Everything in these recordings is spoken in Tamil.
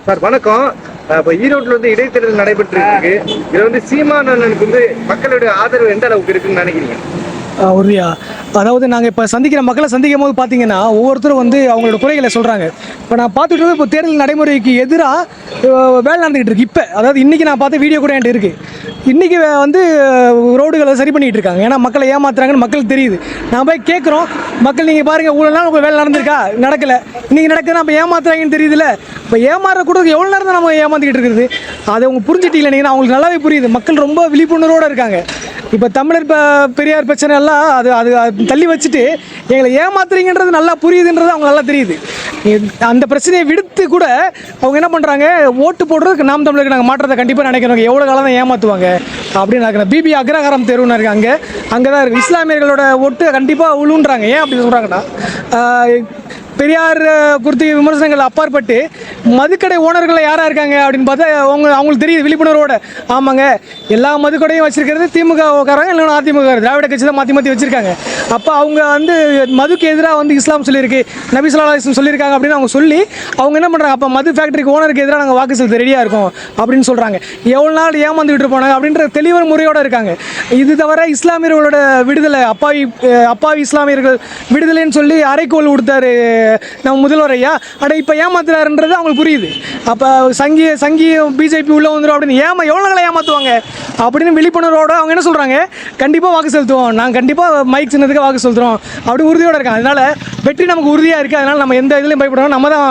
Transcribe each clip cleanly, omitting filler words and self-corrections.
சார் வணக்கம். இப்போ ஈரோட்டில் வந்து இடைத்தேர்தல் நடைபெற்று இருக்கு. இதுல வந்து சீமான் அண்ணனுக்கு வந்து மக்களுடைய ஆதரவு எந்த அளவுக்கு இருக்குன்னு நினைக்கிறீங்க? உறுதியா. அதாவது நாங்கள் இப்போ மக்களை சந்திக்கும் போது பார்த்தீங்கன்னா ஒவ்வொருத்தரும் வந்து அவங்களோட குறைகளை சொல்கிறாங்க. இப்போ நான் பார்த்துட்டு இப்போ தேர்தல் நடைமுறைக்கு எதிராக வேலை நடந்துகிட்டு இருக்கு. இப்போ அதாவது இன்றைக்கி நான் பார்த்த வீடியோ கூட என்கிட்ட இருக்குது. இன்றைக்கி வந்து ரோடுகளை சரி பண்ணிகிட்டு இருக்காங்க. ஏன்னா மக்களை ஏமாத்துறாங்கன்னு மக்களுக்கு தெரியுது. நான் போய் கேட்குறோம், மக்கள் நீங்கள் பாருங்கள், இவ்வளோ நாள் உங்கள் வேலை நடந்திருக்கா? நடக்கலை. இன்றைக்கி நடக்குதுன்னா அப்போ ஏமாத்துறாங்கன்னு தெரியுதுல்ல. இப்போ ஏமாற கூட எவ்வளோ நேரம் தான் நம்ம ஏமாற்றிக்கிட்டு இருக்குது? அதை அவங்க புரிஞ்சுட்டீங்களா? நீங்கள் அவங்களுக்கு நல்லாவே புரியுது. மக்கள் ரொம்ப விழிப்புணர்வோடு இருக்காங்க. இப்போ தமிழர் பெரியார் பிரச்சனை எல்லாம் அது தள்ளி வச்சுட்டு எங்களை ஏமாத்துறீங்கன்றது நல்லா புரியுதுன்றது அவங்க நல்லா தெரியுது. அந்த பிரச்சனையை விடுத்து கூட அவங்க என்ன பண்ணுறாங்க, ஓட்டு போடுறதுக்கு நாம் தமிழருக்கு நாங்கள் மாற்றத்தை கண்டிப்பாக நினைக்கிறோம். எவ்வளோ காலம் தான் ஏமாற்றுவாங்க அப்படின்னு நினைக்கிறேன். பிபி அக்ரஹாரம் தெருவுன்னு இருக்குது, அங்கே தான் இருக்குது. இஸ்லாமியர்களோட ஓட்டு கண்டிப்பாக உழுன்றாங்க. ஏன் அப்படி சொல்கிறாங்கன்னா, பெரியார் குறித்து விமர்சனங்கள் அப்பாற்பட்டு மதுக்கடை ஓனர்கள் யாராக இருக்காங்க அப்படின்னு பார்த்தா அவங்களுக்கு தெரியுது விழிப்புணர்வோட. ஆமாங்க, எல்லா மதுக்கடையும் வச்சிருக்கிறது திமுகக்காரங்க, இல்லைன்னா அதிமுக திராவிட கட்சி தான் மாற்றி மாற்றி வச்சுருக்காங்க. அப்போ அவங்க வந்து மதுக்கு எதிராக வந்து இஸ்லாம் சொல்லியிருக்கு, நபி ஸல்லல்லாஹு அலைஹி வஸல்லம் சொல்லியிருக்காங்க அப்படின்னு அவங்க சொல்லி அவங்க என்ன பண்ணுறாங்க, அப்போ மது ஃபேக்ட்ரிக்கு ஓனருக்கு எதிராக நாங்கள் வாக்கு செலுத்த ரெடியாக இருக்கோம் அப்படின்னு சொல்கிறாங்க. எவ்வளோ நாள் ஏமாந்துக்கிட்டு போனாங்க அப்படின்ற தெளிவான முறையோடு இருக்காங்க. இது தவிர இஸ்லாமியர்களோட விடுதலை, அப்பாவி இஸ்லாமியர்கள் விடுதலைன்னு சொல்லி அரைக்கோள் கொடுத்தாரு நம்ம முதல்வர் ஐயா. ஆனால் இப்போ ஏமாத்துறாருன்றது அவங்களுக்கு புரியுது. அப்போ சங்கி பிஜேபி உள்ளே வந்துடும் அப்படின்னு எவ்வளோ நாளை ஏமாற்றுவாங்க அப்படின்னு விழிப்புணர்வோடு அவங்க என்ன சொல்கிறாங்க, கண்டிப்பாக வாக்கு செலுத்துவோம், நாங்கள் கண்டிப்பாக மைக் சின்னத்துக்கு வாக்கு செலுத்துகிறோம் அப்படி உறுதியோடு இருக்காங்க. அதனால் வெற்றி நமக்கு உறுதியாக இருக்குது. அதனால் நம்ம எந்த இதுலையும் பயப்படுறோம், நம்ம தான்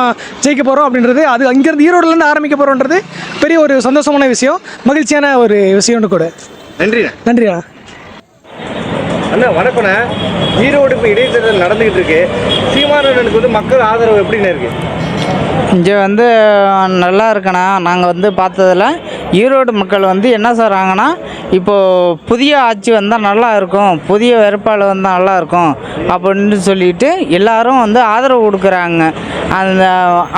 ஜெயிக்க போகிறோம் அப்படின்றது, அது அங்கேருந்து ஈரோடுலேருந்து ஆரம்பிக்க போகிறோன்றது பெரிய ஒரு சந்தோஷமான விஷயம், மகிழ்ச்சியான ஒரு விஷயம்னு கூட. நன்றிண்ணா. அண்ணா வணக்கண்ணா. ஈரோடு இப்போ இடைத்தேர்தல் நடந்துகிட்டு இருக்கு. சீமான் அண்ணனுக்கு வந்து மக்கள் ஆதரவு எப்படின்னு இருக்கு? இங்கே வந்து நல்லா இருக்கண்ணா. நாங்கள் வந்து பார்த்ததில் ஈரோடு மக்கள் வந்து என்ன சொல்கிறாங்கன்னா, இப்போது புதிய ஆட்சி வந்தால் நல்லா இருக்கும், புதிய வேட்பாளர் வந்தால் நல்லா இருக்கும் அப்படின்னு சொல்லிட்டு எல்லாரும் வந்து ஆதரவு கொடுக்குறாங்க. அந்த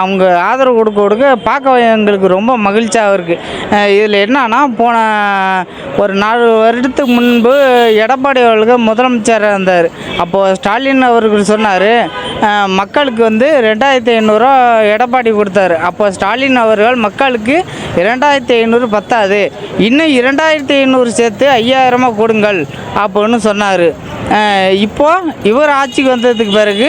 அவங்க ஆதரவு கொடுக்க பார்க்க எங்களுக்கு ரொம்ப மகிழ்ச்சியாக இருக்குது. இதில் என்னன்னா, போன ஒரு 4 வருடத்துக்கு முன்பு எடப்பாடி அவர்கள் முதலமைச்சராக இருந்தார். அப்போது ஸ்டாலின் அவர்கள் சொன்னார், மக்களுக்கு வந்து 2500 எடப்பாடி கொடுத்தாரு. அப்போ ஸ்டாலின் அவர்கள் மக்களுக்கு 2500 பத்தாது, இன்னும் 2500 சேர்த்து 5000 கொடுங்கள் அப்படின்னு சொன்னார். இப்போது இவர் ஆட்சிக்கு வந்ததுக்கு பிறகு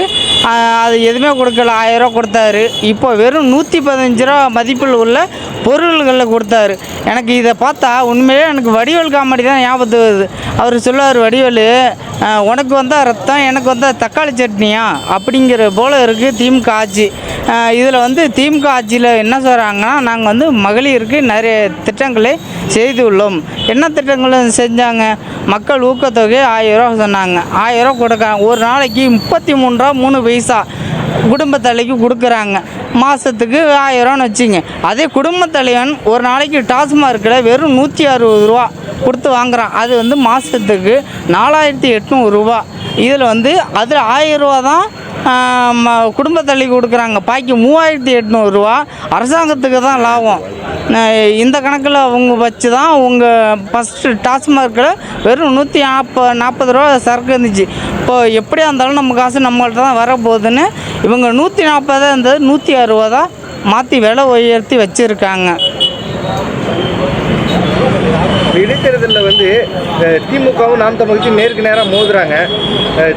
அது எதுவுமே கொடுக்கல, 1000 கொடுத்தாரு. இப்போ வெறும் 115 ரூபா மதிப்பில் உள்ள பொருள்களில் கொடுத்தாரு. எனக்கு இதை பார்த்தா உண்மையிலே எனக்கு வடிவேல் காமெடி தான் ஞாபகத்து வருது. அவர் சொல்லுவார், வடிவேல் உனக்கு வந்தால் ரத்தம், எனக்கு வந்தால் தக்காளி சட்னியா அப்படிங்கிற போல் இருக்குது திமுக ஆட்சி. இதில் வந்து திமுக ஆட்சியில் என்ன சொல்கிறாங்கன்னா, நாங்கள் வந்து மகளிருக்கு நிறைய திட்டங்களை செய்துள்ளோம். என்ன திட்டங்களும் செஞ்சாங்க, மக்கள் ஊக்கத்தொகை 1000 ரூபா சொன்னாங்க, 1000 ரூபா கொடுக்குறாங்க. ஒரு நாளைக்கு 33 ரூபா 3 பைசா குடும்ப தலைக்கு கொடுக்குறாங்க. மாதத்துக்கு 1000 ரூபான்னு வச்சுங்க. அதே குடும்ப தலைவன் ஒரு நாளைக்கு டாஸ்மார்க்கில் வெறும் 160 ரூபா கொடுத்து வாங்குகிறான். அது வந்து மாதத்துக்கு 4800 ரூபா. இதில் வந்து அதில் 1000 ரூபா தான் குடும்ப தள்ளி கொடுக்குறாங்க. பாக்கி 3800 ரூபா அரசாங்கத்துக்கு தான் லாபம். இந்த கணக்கில் அவங்க வச்சு தான் உங்கள் ஃபஸ்ட்டு டாஸ்மார்க்கில் வெறும் 140 ரூபா சரக்கு இருந்துச்சு. இப்போ எப்படியா இருந்தாலும் நம்ம காசு நம்மள்ட்ட தான் வரப்போகுதுன்னு இவங்க 140 இருந்தது 160 தான் மாற்றி விலை உயர்த்தி வச்சுருக்காங்க. இடைத்தேர்தலில் வந்து திமுகவும் நாம் தமிழ் கட்சி நேருக்கு நேராக மோதுறாங்க.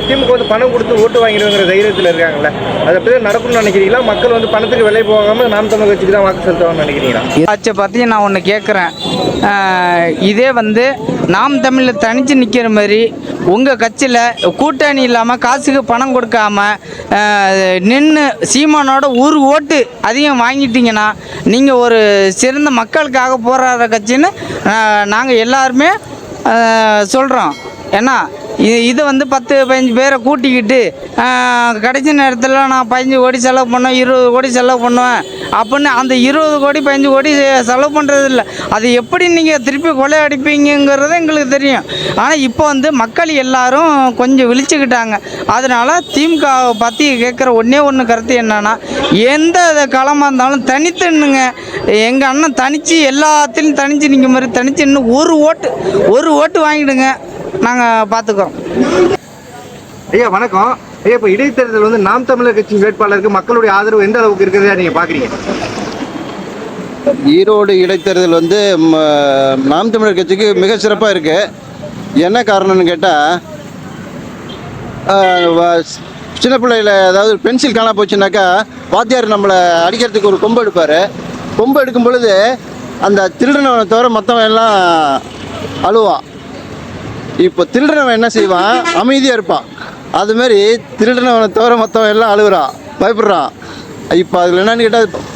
திமுக வந்து பணம் கொடுத்து ஓட்டு வாங்கிடுங்கிற தைரியத்தில் இருக்காங்கல்ல, அது அப்படி தான் நடக்கும்னு நினைக்கிறீங்களா? மக்கள் வந்து பணத்துக்கு விலை போகாமல் நாம் தமிழ் கட்சிக்கு தான் வாக்கு செலுத்துவாங்கன்னு நினைக்கிறீங்களா? ஆட்சியை பற்றி நான் ஒன்று கேட்குறேன். இதே வந்து நாம் தமிழில் தனித்து நிற்கிற மாதிரி உங்கள் கட்சியில் கூட்டணி இல்லாமல் காசுக்கு பணம் கொடுக்காம நின்று சீமானோட ஒரு ஓட்டு அதிகம் வாங்கிட்டீங்கன்னா நீங்கள் ஒரு சிறந்த மக்களுக்காக போராடுற கட்சின்னு நாங்கள் எல்லாருமே சொல்கிறோம். ஏன்னா இது வந்து 10-15 பேரை கூட்டிக்கிட்டு கடைசி நேரத்தில் நான் 15 கோடி செலவு பண்ணுவேன், 20 கோடி செலவு பண்ணுவேன் அப்படின்னு அந்த 20 கோடி 15 கோடி செலவு பண்ணுறது இல்லை. அது எப்படி நீங்கள் திருப்பி கொலை அடிப்பீங்கிறது எங்களுக்கு தெரியும். ஆனால் இப்போ வந்து மக்கள் எல்லாரும் கொஞ்சம் விழிச்சுக்கிட்டாங்க. அதனால் திமுக பற்றி கேட்குற ஒன்று கருத்து என்னன்னா, எந்த களமாக இருந்தாலும் தனித்துன்னுங்க. எங்கள் அண்ணன் தனித்து எல்லாத்திலையும் தனித்து நிற்க மாதிரி தனித்து இன்னும் ஒரு ஓட்டு வாங்கிடுங்க, நாங்கள் பார்த்துக்குறோம். ஐயா வணக்கம். ஐயா, இப்போ இடைத்தேர்தல் வந்து நாம் தமிழர் கட்சி வேட்பாளருக்கு மக்களுடைய ஆதரவு எந்த அளவுக்கு இருக்கிறதா நீங்கள் பார்க்குறீங்க? ஈரோடு இடைத்தேர்தல் வந்து நாம் தமிழர் கட்சிக்கு மிக சிறப்பாக இருக்குது. என்ன காரணம்னு கேட்டால், சின்ன பிள்ளையில் அதாவது பென்சில் காணா போச்சுனாக்கா வாத்தியார் நம்மளை அடிக்கிறதுக்கு ஒரு கொம்பு எடுப்பார். கொம்பு எடுக்கும் பொழுது அந்த திருடனவனை தவிர மற்றவன் எல்லாம் அழுவான். இப்போ திருடனவன் என்ன செய்வான், அமைதியாக இருப்பான். அதுமாரி திருடனவனை தவிர மற்றவன் எல்லாம் அழுகுறான், பயப்படுறான். இப்போ அதில் என்னன்னு கேட்டால்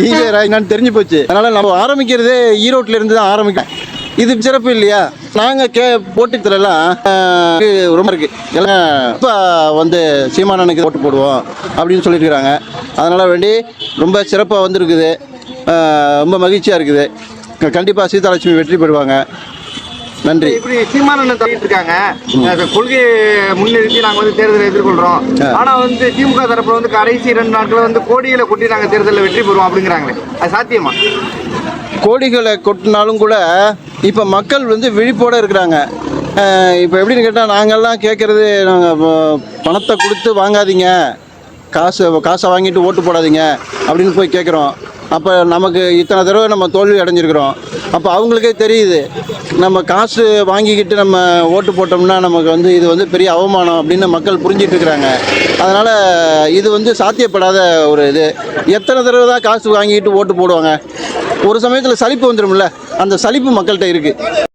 ஈவேரா என்னன்னு தெரிஞ்சு போச்சு. அதனால் நம்ம ஆரம்பிக்கிறதே ஈரோட்டில் இருந்து தான் ஆரம்பிக்கும். இது சிறப்பு இல்லையா? நாங்கள் போட்டித்தரெல்லாம் ரொம்ப இருக்குது. எல்லாம் இப்போ வந்து சீமானனுக்கு ஓட்டு போடுவோம் அப்படின்னு சொல்லியிருக்கிறாங்க. அதனால் வேண்டி ரொம்ப சிறப்பாக வந்திருக்குது. ரொம்ப மகிழ்ச்சியாக இருக்குது. கண்டிப்பாக சீதாலட்சுமி வெற்றி பெறுவாங்க. நன்றி. இப்படி சீமானன் சொல்லிட்டு இருக்காங்க, கொள்கையை முன்னிறுத்தி நாங்கள் வந்து தேர்தலை எதிர்கொள்கிறோம். ஆனால் வந்து திமுக தரப்பில் வந்து கடைசி 2 நாட்கள் வந்து கோடிகளை கொட்டி நாங்கள் தேர்தலில் வெற்றி பெறுவோம் அப்படிங்கிறாங்களே, அது சாத்தியமா? கோடிகளை கொட்டினாலும் கூட இப்போ மக்கள் வந்து விழிப்போடு இருக்கிறாங்க. இப்போ எப்படின்னு கேட்டால், நாங்கள்லாம் கேட்குறது, நாங்கள் பணத்தை கொடுத்து வாங்காதீங்க, காசை வாங்கிட்டு ஓட்டு போடாதீங்க அப்படின்னு போய் கேட்குறோம். அப்போ நமக்கு இத்தனை தடவை நம்ம தோல்வி அடைஞ்சிருக்கிறோம். அப்போ அவங்களுக்கே தெரியுது, நம்ம காசு வாங்கிக்கிட்டு நம்ம ஓட்டு போட்டோம்னா நமக்கு வந்து இது வந்து பெரிய அவமானம் அப்படின்னு மக்கள் புரிஞ்சிட்டு இருக்கிறாங்க. அதனால் இது வந்து சாத்தியப்படாத ஒரு இது. எத்தனை தடவை தான் காசு வாங்கிட்டு ஓட்டு போடுவாங்க? ஒரு சமயத்தில் சலிப்பு வந்துடும்ல, அந்த சலிப்பு மக்கள்கிட்ட இருக்குது.